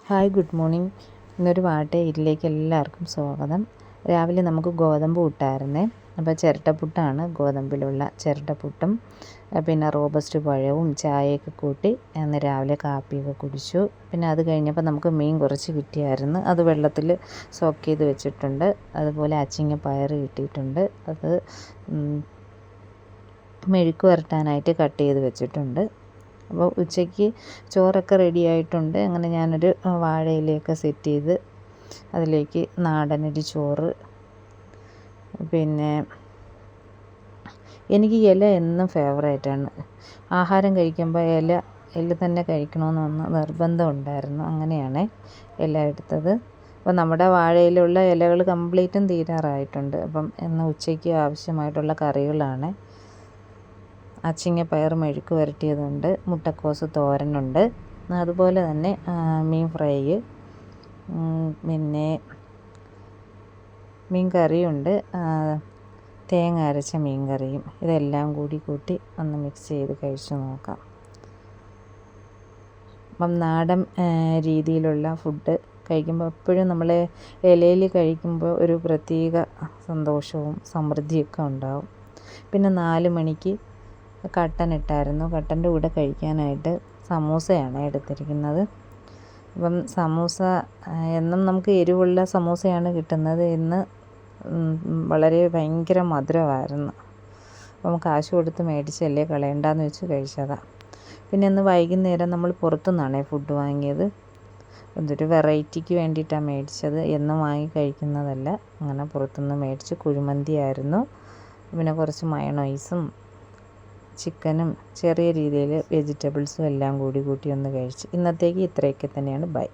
Hi, good morning. ഇന്നൊരു വാട്ടെ ഇതിലേക്ക് എല്ലാവർക്കും സ്വാഗതം. രാവിലെ നമുക്ക് ഗോതമ്പ് പുട്ടായിരുന്നേ. അപ്പോൾ ചിരട്ടപ്പുട്ടാണ്, ഗോതമ്പിലുള്ള ചിരട്ടപ്പുട്ടും പിന്നെ റോബസ്റ്റ് പഴവും ചായയൊക്കെ കൂട്ടി അന്ന് രാവിലെ കാപ്പിയൊക്കെ കുടിച്ചു. പിന്നെ അത് കഴിഞ്ഞപ്പോൾ നമുക്ക് മീൻ കുറച്ച് കിട്ടിയായിരുന്നു. അത് വെള്ളത്തിൽ സോക്ക് ചെയ്ത് വെച്ചിട്ടുണ്ട്. അതുപോലെ അച്ചിങ്ങ പയർ കിട്ടിയിട്ടുണ്ട്. അത് മെഴുക്ക് പുരട്ടാനായിട്ട് കട്ട് ചെയ്ത് വെച്ചിട്ടുണ്ട്. അപ്പോൾ ഉച്ചയ്ക്ക് ചോറൊക്കെ റെഡി ആയിട്ടുണ്ട്. അങ്ങനെ ഞാനൊരു വാഴയിലയൊക്കെ സെറ്റ് ചെയ്ത് അതിലേക്ക് നാടനൊരു ചോറ്, പിന്നെ എനിക്ക് ഇല എന്നും ഫേവറേറ്റാണ്. ആഹാരം കഴിക്കുമ്പോൾ ഇല തന്നെ കഴിക്കണമെന്നൊന്ന് നിർബന്ധം ഉണ്ടായിരുന്നു. അങ്ങനെയാണ് ഇല എടുത്തത്. അപ്പോൾ നമ്മുടെ വാഴയിലുള്ള ഇലകൾ കംപ്ലീറ്റും തീരാറായിട്ടുണ്ട്. അപ്പം ഇന്ന് ഉച്ചയ്ക്ക് ആവശ്യമായിട്ടുള്ള കറികളാണ്. അച്ചിങ്ങപ്പയർ മെഴുക്ക് പുരട്ടിയതുണ്ട്, മുട്ടക്കോസ് തോരനുണ്ട്, അതുപോലെ തന്നെ മീൻ ഫ്രൈ, പിന്നെ മീൻ കറിയുണ്ട്, തേങ്ങ അരച്ച മീൻ കറിയും. ഇതെല്ലാം കൂട്ടി ഒന്ന് മിക്സ് ചെയ്ത് കഴിച്ചു നോക്കാം. അപ്പം നാടൻ രീതിയിലുള്ള ഫുഡ് കഴിക്കുമ്പോൾ എപ്പോഴും നമ്മൾ ഇലയിൽ കഴിക്കുമ്പോൾ ഒരു പ്രത്യേക സന്തോഷവും സമൃദ്ധിയൊക്കെ ഉണ്ടാവും. പിന്നെ 4 മണിക്ക് കട്ടൻ ഇട്ടായിരുന്നു. കട്ടൻ്റെ കൂടെ കഴിക്കാനായിട്ട് സമൂസയാണ് എടുത്തിരിക്കുന്നത്. അപ്പം സമൂസ എന്നും നമുക്ക് എരിവുള്ള സമൂസയാണ് കിട്ടുന്നത്. ഇന്ന് വളരെ ഭയങ്കര മധുരമായിരുന്നു. അപ്പം കാശ് കൊടുത്ത് മേടിച്ചല്ലേ, കളയണ്ടെന്ന് വെച്ച് കഴിച്ചതാണ്. പിന്നെ ഇന്ന് വൈകുന്നേരം നമ്മൾ പുറത്തുനിന്നാണ് ഫുഡ് വാങ്ങിയത്. അതൊരു വെറൈറ്റിക്ക് വേണ്ടിയിട്ടാണ് മേടിച്ചത്. എന്നും വാങ്ങി കഴിക്കുന്നതല്ല. അങ്ങനെ പുറത്തുനിന്ന് മേടിച്ച് കുഴിമന്തി ആയിരുന്നു. പിന്നെ കുറച്ച് മയണൈസും ചിക്കനും ചെറിയ രീതിയിൽ വെജിറ്റബിൾസും എല്ലാം കൂട്ടി ഒന്ന് കഴിച്ച്. ഇന്നത്തേക്ക് ഇത്രയൊക്കെ തന്നെയാണ്. ബൈ.